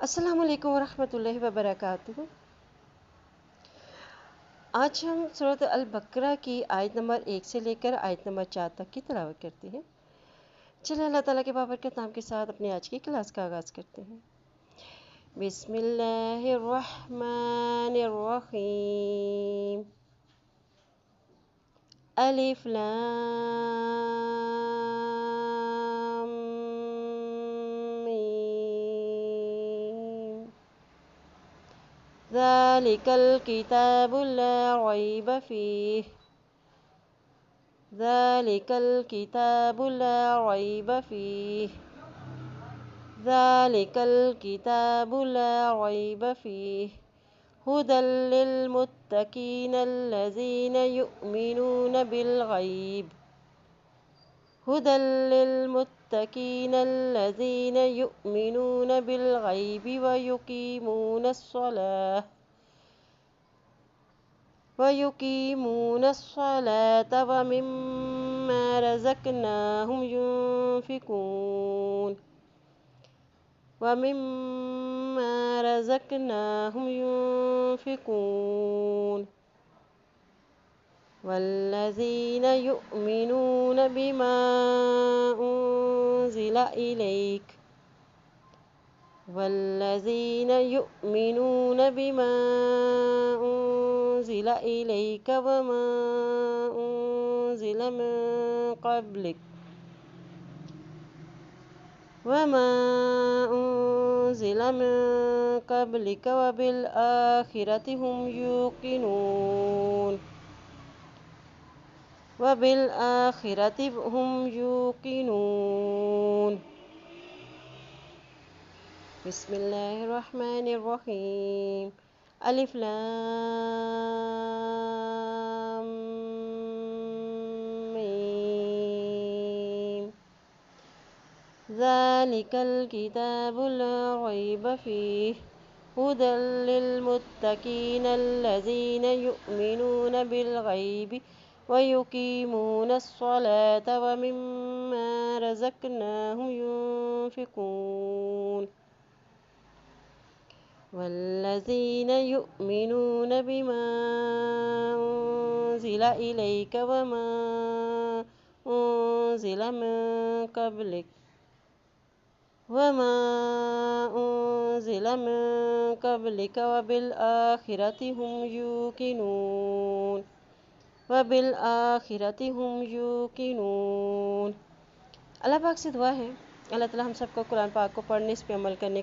السلام علیکم ورحمۃ اللہ وبرکاتہ۔ آج ہم سورۃ البقرہ کی آیت نمبر 1 سے لے کر آیت نمبر 4 تک کی تلاوت کرتے ہیں۔ چلیں اللہ تعالیٰ کے بابرکت نام کے ساتھ اپنی آج کی کلاس کا آغاز کرتے ہیں۔ بسم اللہ الرحمن الرحیم۔ الف لام میم۔ ذلك الكتاب لا ريب فيه ذلك الكتاب لا ريب فيه ذلك الكتاب لا ريب فيه هدى للمتقين الذين يؤمنون بالغيب هدى للمتقين الذين يؤمنون بالغيب ويقيمون الصلاة ومما رزقناهم ينفقون والذين يؤمنون بما أنزل إليك وما أنزل من قبلك وبالآخرة هم يوقنون۔ بسم اللہ الرحمن الرحیم۔ الف لام میم۔ ذلك الكتاب لا ريب فيه هدى للمتقين الذين يؤمنون بالغيب ويقيمون الصلاة ومما رزقناهم ينفقون والذين يؤمنون بما أنزل إليك وما أنزل من قبلك وبالآخرة هم يوقنون۔ اللہ پاک سے دعا ہے اللہ تعالیٰ ہم سب کو قرآن پاک کو پڑھنے، اس پہ عمل کرنے